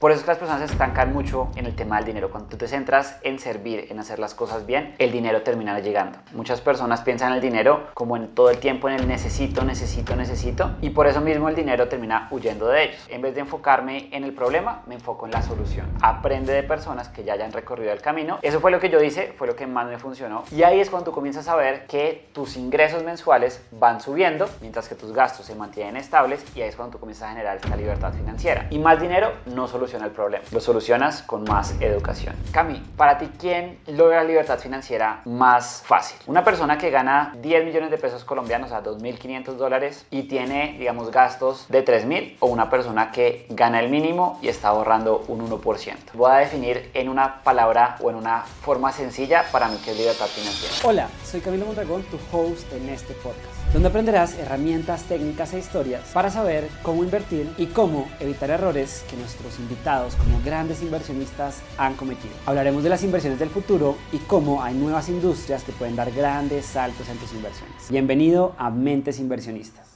Por eso es que las personas se estancan mucho en el tema del dinero. Cuando tú te centras en servir, en hacer las cosas bien, el dinero termina llegando. Muchas personas piensan en el dinero como en todo el tiempo en el necesito, y por eso mismo el dinero termina huyendo de ellos. En vez de enfocarme en el problema, me enfoco en la solución. Aprende de personas que ya hayan recorrido el camino. Eso fue lo que yo hice, fue lo que más me funcionó. Y ahí es cuando tú comienzas a ver que tus ingresos mensuales van subiendo, mientras que tus gastos se mantienen estables, y ahí es cuando tú comienzas a generar esta libertad financiera. Y más dinero no soluciona el problema, lo solucionas con más educación. Cami, para ti, ¿quién logra la libertad financiera más fácil? Una persona que gana 10 millones de pesos colombianos, a $2.500, y tiene, digamos, gastos de 3.000, o una persona que gana el mínimo y está ahorrando un 1%. Voy a definir en una palabra o en una forma sencilla para mí qué es libertad financiera. Hola, soy Camilo Mondragón, tu host en este podcast, donde aprenderás herramientas, técnicas e historias para saber cómo invertir y cómo evitar errores que nuestros invitados como grandes inversionistas han cometido. Hablaremos de las inversiones del futuro y cómo hay nuevas industrias que pueden dar grandes saltos en tus inversiones. Bienvenido a Mentes Inversionistas.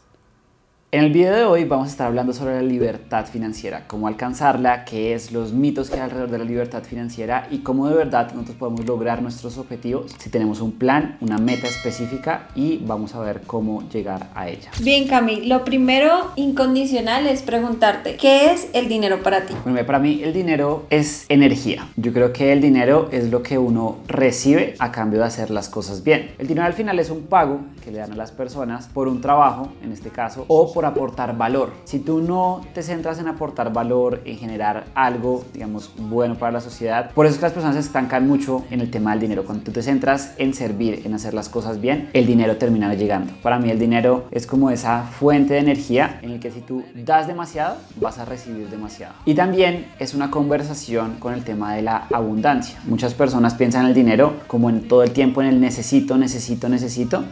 En el video de hoy vamos a estar hablando sobre la libertad financiera, cómo alcanzarla, qué es los mitos que hay alrededor de la libertad financiera y cómo de verdad nosotros podemos lograr nuestros objetivos si tenemos un plan, una meta específica, y vamos a ver cómo llegar a ella. Bien, Cami, lo primero incondicional es preguntarte, ¿qué es el dinero para ti? Bueno, para mí el dinero es energía. Yo creo que el dinero es lo que uno recibe a cambio de hacer las cosas bien. El dinero al final es un pago que le dan a las personas por un trabajo, en este caso, o por aportar valor. Si tú no te centras en aportar valor, en generar algo, digamos, bueno para la sociedad, por eso es que las personas se estancan mucho en el tema del dinero. Cuando tú te centras en servir, en hacer las cosas bien, el dinero termina llegando. Para mí el dinero es como esa fuente de energía en el que si tú das demasiado, vas a recibir demasiado. Y también es una conversación con el tema de la abundancia. Muchas personas piensan en el dinero como en todo el tiempo en el necesito,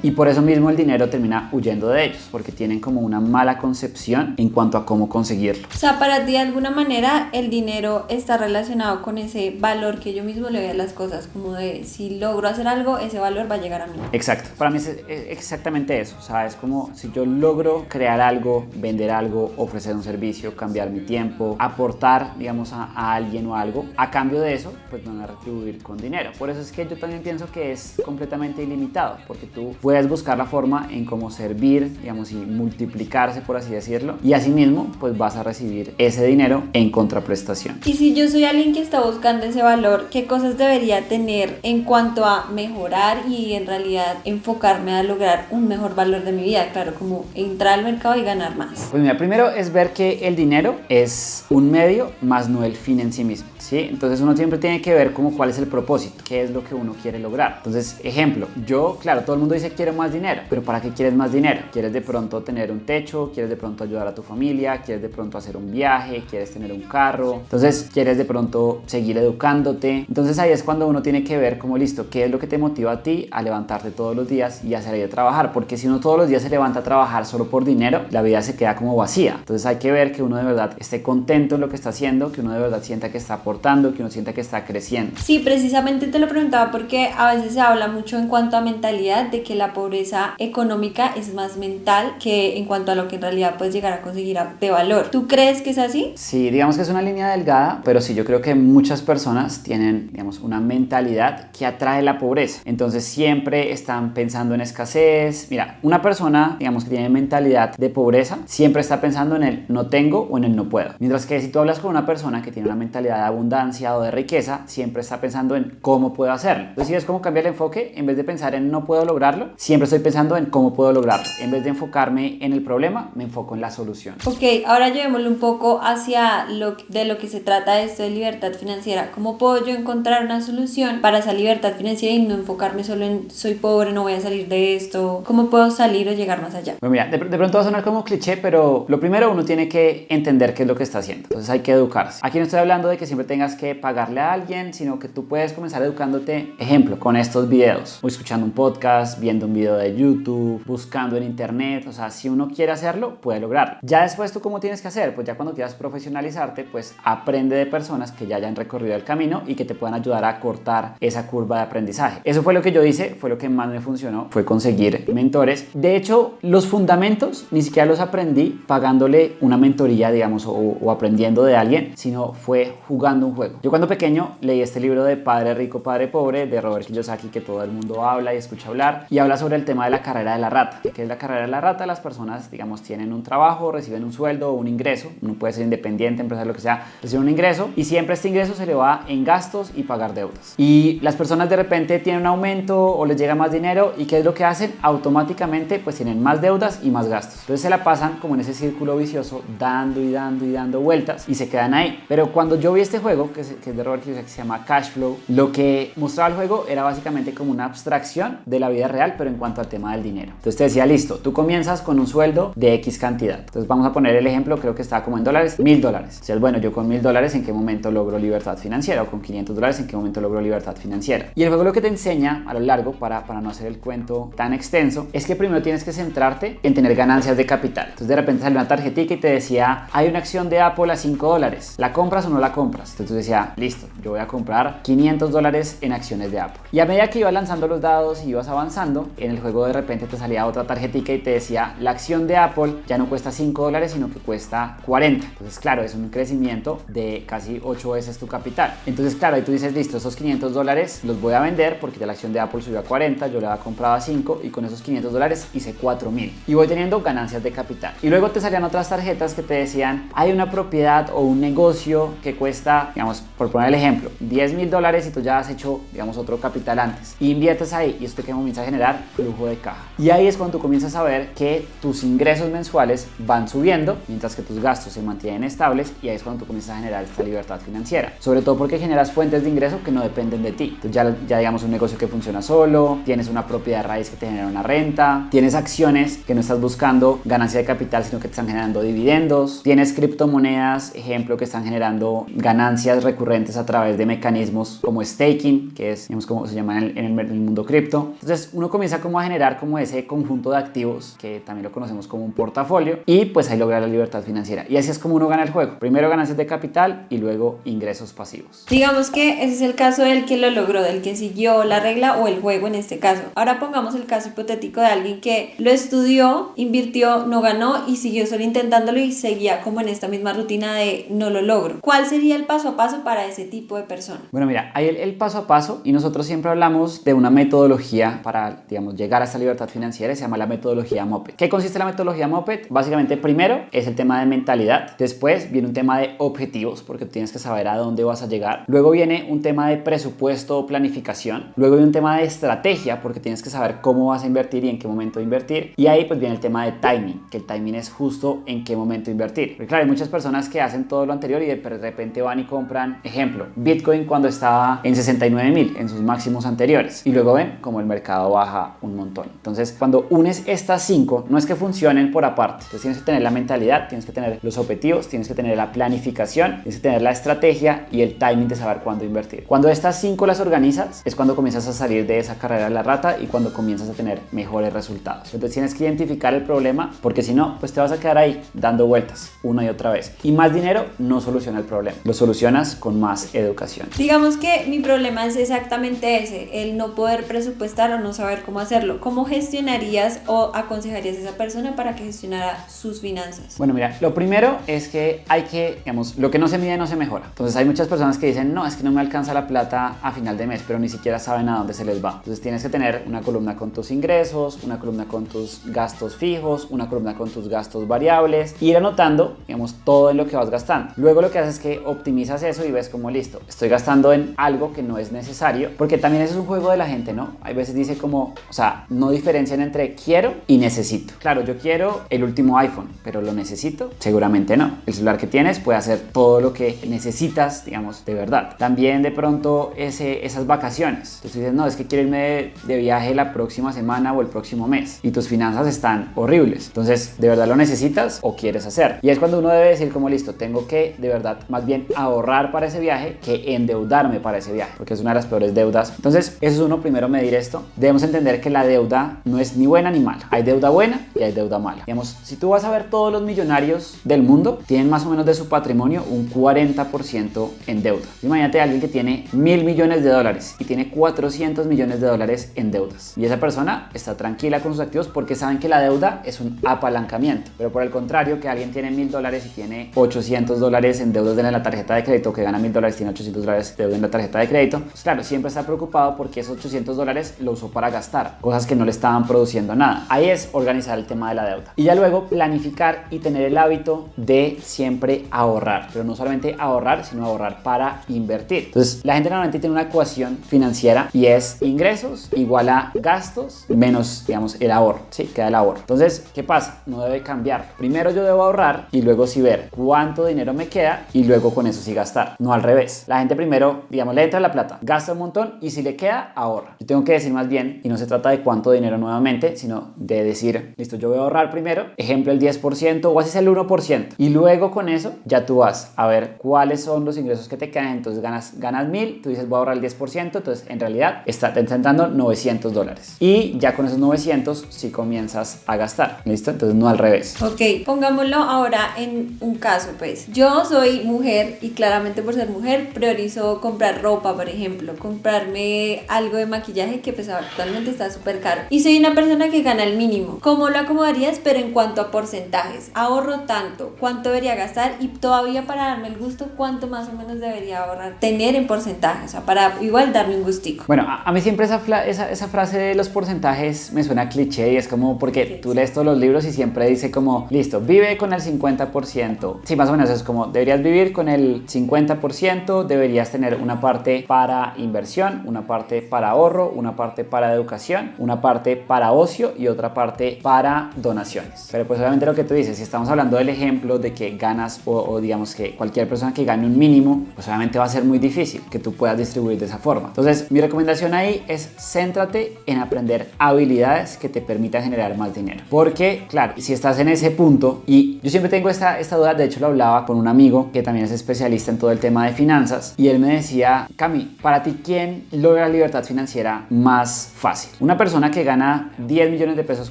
y por eso mismo el dinero termina huyendo de ellos, porque tienen como una mala concepción en cuanto a cómo conseguirlo. O sea, para ti de alguna manera el dinero está relacionado con ese valor que yo mismo le doy a las cosas, como de si logro hacer algo, ese valor va a llegar a mí. Exacto, para mí es exactamente eso. O sea, es como si yo logro crear algo, vender algo, ofrecer un servicio, cambiar mi tiempo, aportar, digamos, a alguien o algo, a cambio de eso, pues me van a retribuir con dinero. Por eso es que yo también pienso que es completamente ilimitado, porque tú puedes buscar la forma en cómo servir, digamos, y multiplicarse, por así decirlo, y asimismo pues vas a recibir ese dinero en contraprestación. Y si yo soy alguien que está buscando ese valor, ¿qué cosas debería tener en cuanto a mejorar y en realidad enfocarme a lograr un mejor valor de mi vida? Claro, como entrar al mercado y ganar más. Pues mira, primero es ver que el dinero es un medio más no el fin en sí mismo, ¿sí? Entonces uno siempre tiene que ver como cuál es el propósito, qué es lo que uno quiere lograr. Entonces, ejemplo, yo, claro, todo el mundo dice quiero más dinero, pero ¿para qué quieres más dinero? ¿Quieres de pronto tener un techo? ¿Quieres de pronto ayudar a tu familia? ¿Quieres de pronto hacer un viaje? ¿Quieres tener un carro? Entonces, ¿quieres de pronto seguir educándote? Entonces ahí es cuando uno tiene que ver como listo, ¿qué es lo que te motiva a ti a levantarte todos los días y a salir a trabajar? Porque si uno todos los días se levanta a trabajar solo por dinero, la vida se queda como vacía. Entonces hay que ver que uno de verdad esté contento en lo que está haciendo, que uno de verdad sienta que está aportando, que uno sienta que está creciendo. Sí, precisamente te lo preguntaba porque a veces se habla mucho en cuanto a mentalidad de que la pobreza económica es más mental que en cuanto a lo que en realidad puedes llegar a conseguir de valor. ¿Tú crees que es así? Sí, digamos que es una línea delgada, pero sí, yo creo que muchas personas tienen, digamos, una mentalidad que atrae la pobreza. Entonces siempre están pensando en escasez. Mira, una persona, digamos, que tiene mentalidad de pobreza, siempre está pensando en el no tengo o en el no puedo. Mientras que si tú hablas con una persona que tiene una mentalidad de abundancia o de riqueza, siempre está pensando en cómo puedo hacerlo. Entonces, si es como cambiar el enfoque, en vez de pensar en no puedo lograrlo, siempre estoy pensando en cómo puedo lograrlo. En vez de enfocarme en el problema, me enfoco en la solución. Ok, ahora llevémoslo un poco hacia de lo que se trata esto de libertad financiera. ¿Cómo puedo yo encontrar una solución para esa libertad financiera y no enfocarme solo en soy pobre, no voy a salir de esto? ¿Cómo puedo salir o llegar más allá? Bueno, mira, de pronto va a sonar como cliché, pero lo primero uno tiene que entender qué es lo que está haciendo. Entonces hay que educarse. Aquí no estoy hablando de que siempre tengas que pagarle a alguien, sino que tú puedes comenzar educándote, ejemplo, con estos videos, o escuchando un podcast, viendo un video de YouTube, buscando en internet. O sea, si uno quiere hacerlo, puede lograrlo. Ya después, ¿tú cómo tienes que hacer? Pues ya cuando quieras profesionalizarte, pues aprende de personas que ya hayan recorrido el camino y que te puedan ayudar a cortar esa curva de aprendizaje. Eso fue lo que yo hice, fue lo que más me funcionó, fue conseguir mentores. De hecho, los fundamentos ni siquiera los aprendí pagándole una mentoría, digamos, o aprendiendo de alguien, sino fue jugando un juego. Yo cuando pequeño leí este libro de Padre Rico, Padre Pobre, de Robert Kiyosaki, que todo el mundo habla y escucha hablar, y habla sobre el tema de la carrera de la rata. ¿Qué es la carrera de la rata? Las personas, digamos, tienen un trabajo, reciben un sueldo o un ingreso, uno puede ser independiente, empresario, lo que sea, recibe un ingreso y siempre este ingreso se le va en gastos y pagar deudas. Y las personas de repente tienen un aumento o les llega más dinero, y ¿qué es lo que hacen? Automáticamente pues tienen más deudas y más gastos. Entonces se la pasan como en ese círculo vicioso, dando y dando y dando vueltas, y se quedan ahí. Pero cuando yo vi este juego, que es de Robert Kiyosaki, que se llama Cash Flow, lo que mostraba el juego era básicamente como una abstracción de la vida real, pero en cuanto al tema del dinero. Entonces te decía, listo, tú comienzas con un sueldo de X cantidad. Entonces vamos a poner el ejemplo, creo que estaba como en dólares, $1,000. Entonces, bueno, yo con $1,000, ¿en qué momento logro libertad financiera? O con $500, ¿en qué momento logro libertad financiera? Y el juego lo que te enseña a lo largo, para no hacer el cuento tan extenso, es que primero tienes que centrarte en tener ganancias de capital. Entonces de repente salió una tarjetita y te decía, hay una acción de Apple a $5, ¿la compras o no la compras? Entonces tú decías, listo, yo voy a comprar $500 en acciones de Apple. Y a medida que ibas lanzando los dados y ibas avanzando, en el juego de repente te salía otra tarjetita y te decía, la acción de Apple ya no cuesta $5, sino que cuesta 40. Entonces claro, es un crecimiento de casi 8 veces tu capital. Entonces claro, ahí tú dices, listo, esos $500 los voy a vender porque ya la acción de Apple subió a 40, yo la había comprado a 5 y con esos $500 hice 4,000 y voy teniendo ganancias de capital. Y luego te salían otras tarjetas que te decían, hay una propiedad o un negocio que cuesta, digamos, por poner el ejemplo, $10,000 y tú ya has hecho, digamos, otro capital antes, y inviertes ahí y esto te comienza a generar flujo de caja. Y ahí es cuando tú comienzas a ver que tus ingresos mensuales van subiendo mientras que tus gastos se mantienen estables, y ahí es cuando tú comienzas a generar esta libertad financiera, sobre todo porque generas fuentes de ingreso que no dependen de ti. Entonces ya digamos un negocio que funciona solo, tienes una propiedad raíz que te genera una renta, tienes acciones que no estás buscando ganancia de capital sino que te están generando dividendos, tienes criptomonedas, ejemplo, que están generando ganancias recurrentes a través de mecanismos como staking, que es, digamos, como se llama en el mundo cripto. Entonces uno comienza como a generar como ese conjunto de activos que también lo conocemos como un portafolio, y pues ahí lograr la libertad financiera. Y así es como uno gana el juego, primero ganancias de capital y luego ingresos pasivos. Digamos que ese es el caso del que lo logró, del que siguió la regla o el juego en este caso. Ahora pongamos el caso hipotético de alguien que lo estudió, invirtió, no ganó y siguió solo intentándolo y seguía como en esta misma rutina de no lo logro. ¿Cuál sería el paso a paso para ese tipo de persona? Bueno, mira, hay el paso a paso, y nosotros siempre hablamos de una metodología para, digamos, llegar a esta libertad financiera, se llama la metodología Moped. ¿Qué consiste la metodología Moped? Básicamente, primero es el tema de mentalidad, después viene un tema de objetivos, porque tú tienes que saber a dónde vas a llegar, luego viene un tema de presupuesto o planificación, luego viene un tema de estrategia, porque tienes que saber cómo vas a invertir y en qué momento invertir, y ahí pues viene el tema de timing, que el timing es justo en qué momento invertir. Porque claro, hay muchas personas que hacen todo lo anterior y de repente van y compran, ejemplo, Bitcoin cuando estaba en 69,000, en sus máximos anteriores, y luego ven como el mercado baja un montón. Entonces cuando unes estas 5, no es que funcionen por aparte, entonces tienes que tener la mentalidad, tienes que tener los objetivos, tienes que tener la planificación, tienes que tener la estrategia y el timing de saber cuándo invertir. Cuando estas 5 las organizas es cuando comienzas a salir de esa carrera de la rata y cuando comienzas a tener mejores resultados. Entonces tienes que identificar el problema, porque si no, pues te vas a quedar ahí dando vueltas una y otra vez, y más dinero no soluciona el problema, lo solucionas con más educación. Digamos que mi problema es exactamente ese, el no poder presupuestar o no saber cómo hacerlo. ¿Cómo gestionarías o aconsejarías a esa persona para que gestionara sus finanzas? Bueno, mira, lo primero es que hay que, digamos, lo que no se mide no se mejora. Entonces hay muchas personas que dicen, no, es que no me alcanza la plata a final de mes, pero ni siquiera saben a dónde se les va. Entonces tienes que tener una columna con tus ingresos, una columna con tus gastos fijos, una columna con tus gastos variables, ir anotando, digamos, todo en lo que vas gastando. Luego lo que haces es que optimizas eso y ves como, listo, estoy gastando en algo que no es necesario, porque también eso es un juego de la gente, ¿no? Hay veces dice como, o sea, no diferencian entre quiero y necesito. Claro, yo quiero el último iPhone, pero ¿lo necesito? Seguramente no. El celular que tienes puede hacer todo lo que necesitas, digamos, de verdad. También de pronto esas vacaciones. Entonces tú dices, no, es que quiero irme de viaje la próxima semana o el próximo mes y tus finanzas están horribles. Entonces, ¿de verdad lo necesitas o quieres hacer? Y es cuando uno debe decir como, listo, tengo que de verdad más bien ahorrar para ese viaje que endeudarme para ese viaje, porque es una de las peores deudas. Entonces, eso es uno, primero medir esto. Debemos entender que la deuda no es ni buena ni mala. Hay deuda buena y hay deuda mala. mala. Digamos, si tú vas a ver todos los millonarios del mundo, tienen más o menos de su patrimonio un 40% en deuda. Imagínate a alguien que tiene 1.000 millones de dólares y tiene 400 millones de dólares en deudas. Y esa persona está tranquila con sus activos porque saben que la deuda es un apalancamiento. Pero por el contrario, que alguien tiene 1.000 dólares y tiene 800 dólares en deudas de la tarjeta de crédito, que gana 1.000 dólares, tiene 800 dólares de deuda en la tarjeta de crédito, pues claro, siempre está preocupado porque esos 800 dólares lo usó para gastar, cosas que no le estaban produciendo nada. Ahí es organizar el tema de la deuda. Y ya luego planificar y tener el hábito de siempre ahorrar, pero no solamente ahorrar, sino ahorrar para invertir. Entonces, la gente normalmente tiene una ecuación financiera y es ingresos igual a gastos menos, digamos, el ahorro, ¿sí? Queda el ahorro. Entonces, ¿qué pasa? No debe cambiar. Primero yo debo ahorrar y luego sí ver cuánto dinero me queda y luego con eso sí gastar. No al revés. La gente primero, digamos, le entra la plata, gasta un montón y si le queda, ahorra. Yo tengo que decir más bien, y no se trata de cuánto dinero nuevamente, sino de decir, listo, yo voy a ahorrar primero, ejemplo, el 10% o así es el 1%. Y luego con eso ya tú vas a ver cuáles son los ingresos que te quedan. Entonces ganas 1.000, tú dices voy a ahorrar el 10%, entonces en realidad te está entrando 900 dólares. Y ya con esos 900 sí comienzas a gastar. ¿Listo? Entonces no al revés. Ok, pongámoslo ahora en un caso, pues. Yo soy mujer y claramente por ser mujer priorizo comprar ropa, por ejemplo, comprarme algo de maquillaje que pues actualmente está súper caro. Y soy una persona que gana el mínimo. ¿Cómo lo acomodarías? Pero en cuanto a porcentajes. Ahorro tanto, ¿cuánto debería gastar? Y todavía para darme el gusto, ¿cuánto más o menos debería ahorrar? Tener en porcentaje, o sea, para igual darme un gustico. Bueno, a mí siempre esa frase de los porcentajes me suena cliché y es como porque tú lees todos los libros y siempre dice como, listo, vive con el 50%. Sí, más o menos es como, deberías vivir con el 50%, deberías tener una parte para inversión, una parte para ahorro, una parte para educación, una parte para ocio y otra parte para donaciones. Pero pues obviamente lo que tú dices, si estamos hablando del ejemplo de que ganas o digamos que cualquier persona que gane un mínimo, pues obviamente va a ser muy difícil que tú puedas distribuir de esa forma. Entonces, mi recomendación ahí es céntrate en aprender habilidades que te permitan generar más dinero. Porque, claro, si estás en ese punto, y yo siempre tengo esta duda, de hecho lo hablaba con un amigo que también es especialista en todo el tema de finanzas, y él me decía, Cami, para ti, ¿quién logra la libertad financiera más fácil? Una persona que gana 10 millones de pesos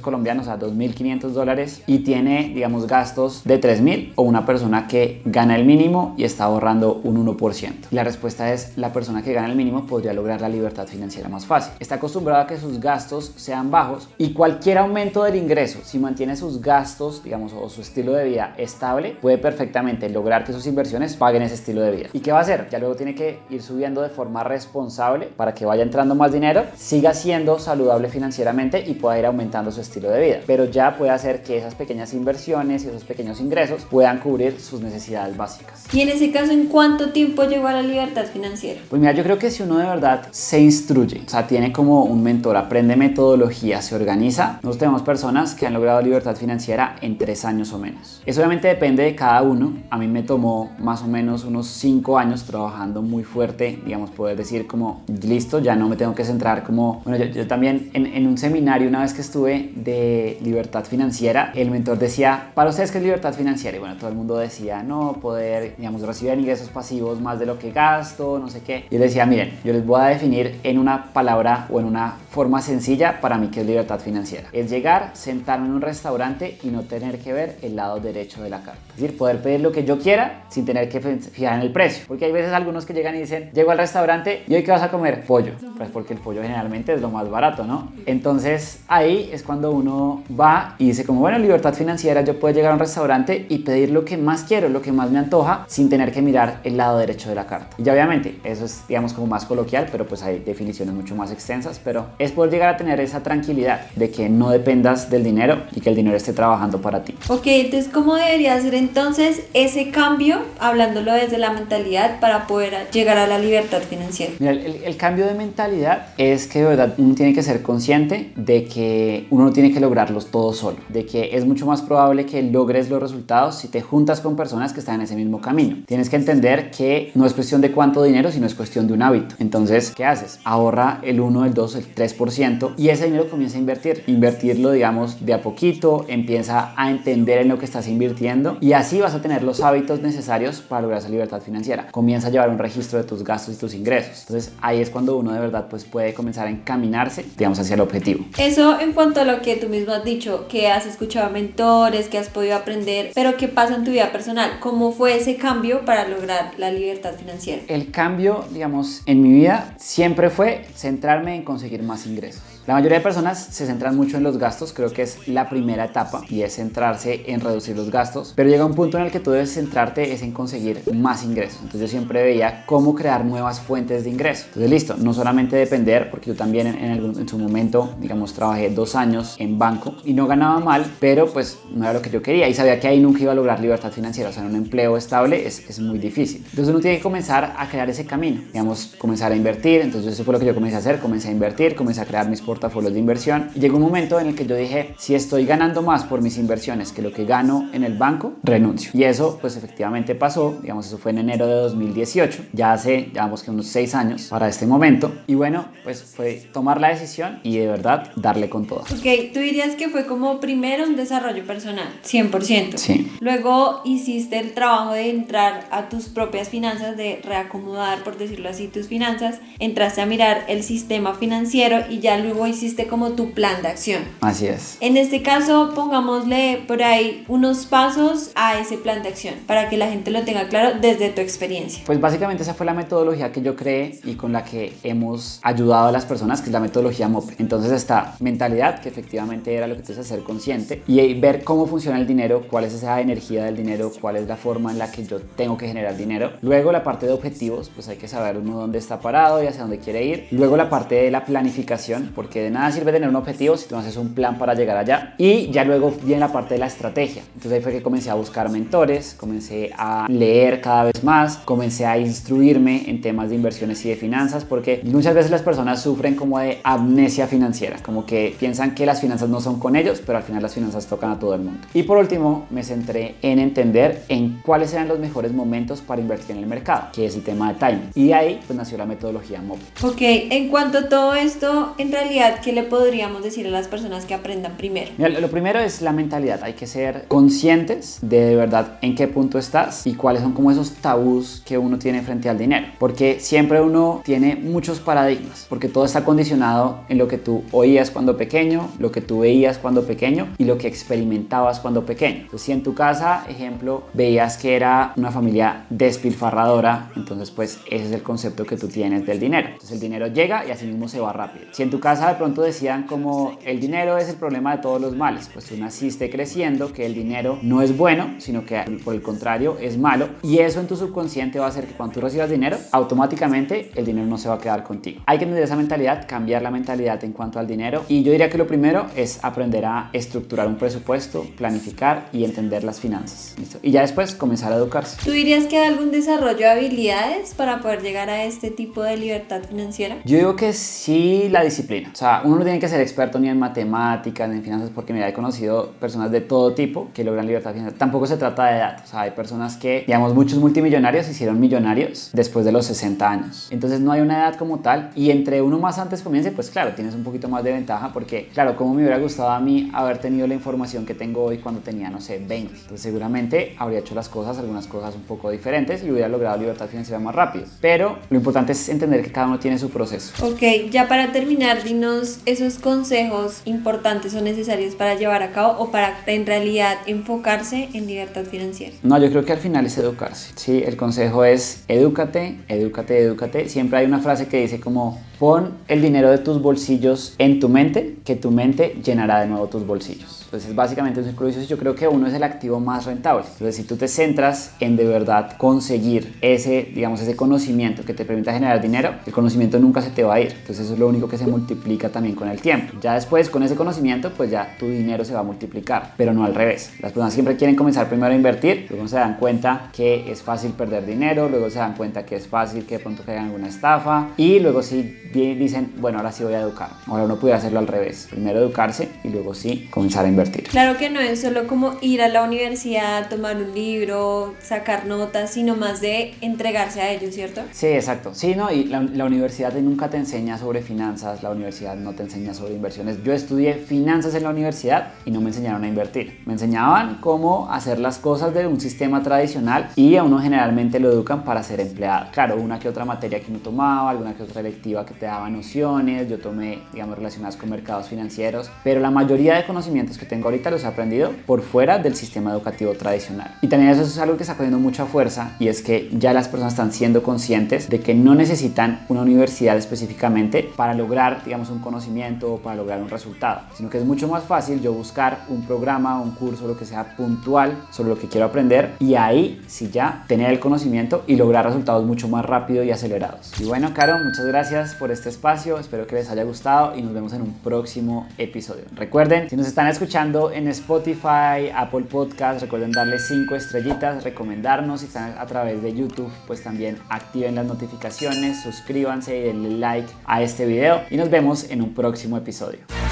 colombianos, a 2.500 dólares, y tiene, digamos, gastos de 3.000, o una persona que gana el mínimo y está ahorrando un 1%. Y la respuesta es, la persona que gana el mínimo podría lograr la libertad financiera más fácil. Está acostumbrado a que sus gastos sean bajos y cualquier aumento del ingreso, si mantiene sus gastos, digamos, o su estilo de vida estable, puede perfectamente lograr que sus inversiones paguen ese estilo de vida. ¿Y qué va a hacer? Ya luego tiene que ir subiendo de forma responsable para que vaya entrando más dinero, siga siendo saludable financieramente y pueda ir aumentando su estilo de vida. Pero ya puede hacer que esas pequeñas inversiones y esos pequeños ingresos puedan cubrir sus necesidades básicas. Y en ese caso, ¿en cuánto tiempo llegó a la libertad financiera? Pues mira, yo creo que si uno de verdad se instruye, o sea, tiene como un mentor, aprende metodología, se organiza, nosotros tenemos personas que han logrado libertad financiera en 3 años o menos. Eso obviamente depende de cada uno. A mí me tomó más o menos unos 5 años trabajando muy fuerte, digamos, poder decir como, listo, ya no me tengo que centrar como, bueno, yo también en un seminario una vez que estuve de libertad financiera, el mentor decía, para ustedes, ¿qué es libertad financiera? Y bueno, todo el mundo decía, no, poder, digamos, recibir ingresos pasivos más de lo que gasto, no sé qué. Y él decía, miren, yo les voy a definir en una palabra o en una forma sencilla para mí qué es libertad financiera. Es llegar, sentarme en un restaurante y no tener que ver el lado derecho de la carta. Es decir, poder pedir lo que yo quiera sin tener que fijar en el precio. Porque hay veces algunos que llegan y dicen, llego al restaurante y hoy ¿qué vas a comer? Pollo. Pues porque el pollo generalmente es lo más barato, ¿no? Entonces ahí es cuando uno va y dice como, bueno, libertad financiera, yo puedo llegar a un restaurante y pedir lo que más quiero, lo que más me antoja, sin tener que mirar el lado derecho de la carta. Y ya obviamente eso es, digamos, como más coloquial, pero pues hay definiciones mucho más extensas, pero es poder llegar a tener esa tranquilidad de que no dependas del dinero y que el dinero esté trabajando para ti. Ok, entonces, ¿cómo debería ser entonces ese cambio, hablándolo desde la mentalidad, para poder llegar a la libertad financiera? Mira, el cambio de mentalidad es que de verdad uno tiene que ser consciente de que uno no tiene que lograrlos todos solo, de que es mucho más probable que logres los resultados si te juntas con personas que están en ese mismo camino. Tienes que entender que no es cuestión de cuánto dinero, sino es cuestión de un hábito. Entonces, ¿qué haces? Ahorra el 1, el 2, el 3% y ese dinero comienza a invertirlo, digamos, de a poquito, empieza a entender en lo que estás invirtiendo y así vas a tener los hábitos necesarios para lograr esa libertad financiera. Comienza a llevar un registro de tus gastos y tus ingresos. Entonces, ahí es cuando uno de verdad pues puede comenzar a encaminarse, digamos, hacia el objetivo. Eso en cuanto a lo que tú mismo has dicho, que que has escuchado mentores, que has podido aprender, pero ¿qué pasa en tu vida personal? ¿Cómo fue ese cambio para lograr la libertad financiera? El cambio, digamos, en mi vida siempre fue centrarme en conseguir más ingresos. La mayoría de personas se centran mucho en los gastos, creo que es la primera etapa y es centrarse en reducir los gastos, pero llega un punto en el que tú debes centrarte es en conseguir más ingresos. Entonces yo siempre veía cómo crear nuevas fuentes de ingreso. Entonces listo, no solamente depender, porque yo también en su momento, digamos, trabajé 2 años en banco y no ganaba mal, pero pues no era lo que yo quería y sabía que ahí nunca iba a lograr libertad financiera, o sea, en un empleo estable es muy difícil. Entonces uno tiene que comenzar a crear ese camino, digamos, comenzar a invertir. Entonces eso fue lo que yo comencé a hacer, comencé a invertir, comencé a crear mis portafolios de inversión y llegó un momento en el que yo dije, si estoy ganando más por mis inversiones que lo que gano en el banco, renuncio. Y eso pues efectivamente pasó, digamos, eso fue en enero de 2018, ya hace, digamos que unos 6 años para este momento, y bueno, pues fue tomar la decisión y de verdad darle con todo. Ok, tú dirías que fue como primero un desarrollo personal, 100%. Sí. Luego hiciste el trabajo de entrar a tus propias finanzas, de reacomodar, por decirlo así, tus finanzas, entraste a mirar el sistema financiero y ya luego hiciste como tu plan de acción. Así es. En este caso, pongámosle por ahí unos pasos a ese plan de acción para que la gente lo tenga claro desde tu experiencia. Pues básicamente esa fue la metodología que yo creé y con la que hemos ayudado a las personas, que es la metodología MOPRE. Entonces esta mentalidad, que efectivamente era lo que te hace ser consciente y ver cómo funciona el dinero, cuál es esa energía del dinero, cuál es la forma en la que yo tengo que generar dinero. Luego la parte de objetivos, pues hay que saber uno dónde está parado y hacia dónde quiere ir. Luego la parte de la planificación, porque de nada sirve tener un objetivo si tú no haces un plan para llegar allá. Y ya luego viene la parte de la estrategia. Entonces ahí fue que comencé a buscar mentores, comencé a leer cada vez más, comencé a instruirme en temas de inversiones y de finanzas, porque muchas veces las personas sufren como de amnesia financiera, como que piensan que las finanzas no son con ellos, pero al final las finanzas tocan a todo el mundo. Y por último me centré en entender en cuáles eran los mejores momentos para invertir en el mercado, que es el tema de timing. Y ahí pues nació la metodología MOPRE. Ok, en cuanto a todo esto, en realidad, ¿qué le podríamos decir a las personas que aprendan primero? Mira, lo primero es la mentalidad. Hay que ser conscientes de verdad en qué punto estás y cuáles son como esos tabús que uno tiene frente al dinero, porque siempre uno tiene muchos paradigmas, porque todo está condicionado en lo que tú oías cuando pequeño, lo que tú veías cuando pequeño y lo que experimentabas cuando pequeño. Entonces, si en tu casa, ejemplo, veías que era una familia despilfarradora, entonces pues ese es el concepto que tú tienes del dinero. Entonces el dinero llega y así mismo se va rápido. Si en tu casa de pronto decían como el dinero es el problema de todos los males, pues tú naciste creciendo que el dinero no es bueno, sino que por el contrario es malo, y eso en tu subconsciente va a hacer que cuando tú recibas dinero, automáticamente el dinero no se va a quedar contigo. Hay que tener esa mentalidad, cambiar la mentalidad en cuanto al dinero, y yo diría que lo primero es aprender a estructurar un presupuesto, planificar y entender las finanzas. ¿Listo? Y ya después comenzar a educarse. ¿Tú dirías que hay algún desarrollo de habilidades para poder llegar a este tipo de libertad financiera? Yo digo que sí, la disciplina. O sea, uno no tiene que ser experto ni en matemáticas ni en finanzas, porque mira, he conocido personas de todo tipo que logran libertad financiera. Tampoco se trata de edad. O sea, hay personas que, digamos, muchos multimillonarios se hicieron millonarios después de los 60 años. Entonces no hay una edad como tal, y entre uno más antes comience, pues claro, tienes un poquito más de ventaja, porque claro, como me hubiera gustado a mí haber tenido la información que tengo hoy cuando tenía, no sé, 20. Entonces seguramente habría hecho algunas cosas un poco diferentes y hubiera logrado libertad financiera más rápido. Pero lo importante es entender que cada uno tiene su proceso. Ok, ya para terminar, dinos esos consejos importantes o necesarios para llevar a cabo o para en realidad enfocarse en libertad financiera. No, yo creo que al final es educarse. Sí, el consejo es edúcate, edúcate, edúcate. Siempre hay una frase que dice como pon el dinero de tus bolsillos en tu mente, que tu mente llenará de nuevo tus bolsillos. Entonces básicamente un círculo vicioso. Yo creo que uno es el activo más rentable. Entonces si tú te centras en de verdad conseguir ese conocimiento que te permita generar dinero, el conocimiento nunca se te va a ir. Entonces eso es lo único que se multiplica también con el tiempo. Ya después con ese conocimiento pues ya tu dinero se va a multiplicar, pero no al revés. Las personas siempre quieren comenzar primero a invertir, luego se dan cuenta que es fácil perder dinero, luego se dan cuenta que es fácil que de pronto caigan en alguna estafa, y luego sí dicen, bueno, ahora sí voy a educar. Ahora uno puede hacerlo al revés, primero educarse y luego sí comenzar a invertir. Claro que no es solo como ir a la universidad, tomar un libro, sacar notas, sino más de entregarse a ello, ¿cierto? Sí, exacto. Sí, no, y la universidad nunca te enseña sobre finanzas, la universidad no te enseña sobre inversiones. Yo estudié finanzas en la universidad y no me enseñaron a invertir. Me enseñaban cómo hacer las cosas de un sistema tradicional, y a uno generalmente lo educan para ser empleado. Claro, una que otra materia que uno tomaba, alguna que otra electiva que te daba nociones, yo tomé, digamos, relacionadas con mercados financieros, pero la mayoría de conocimientos que tengo ahorita los he aprendido por fuera del sistema educativo tradicional. Y también eso es algo que está cogiendo mucha fuerza, y es que ya las personas están siendo conscientes de que no necesitan una universidad específicamente para lograr, digamos, un conocimiento o para lograr un resultado, sino que es mucho más fácil yo buscar un programa, un curso, lo que sea puntual sobre lo que quiero aprender, y ahí sí ya tener el conocimiento y lograr resultados mucho más rápido y acelerados. Y bueno, Caro, muchas gracias por este espacio, espero que les haya gustado y nos vemos en un próximo episodio. Recuerden, si nos están escuchando en Spotify, Apple Podcast, recuerden darle 5 estrellitas, recomendarnos. Si están a través de YouTube, pues también activen las notificaciones, suscríbanse y denle like a este video y nos vemos en un próximo episodio.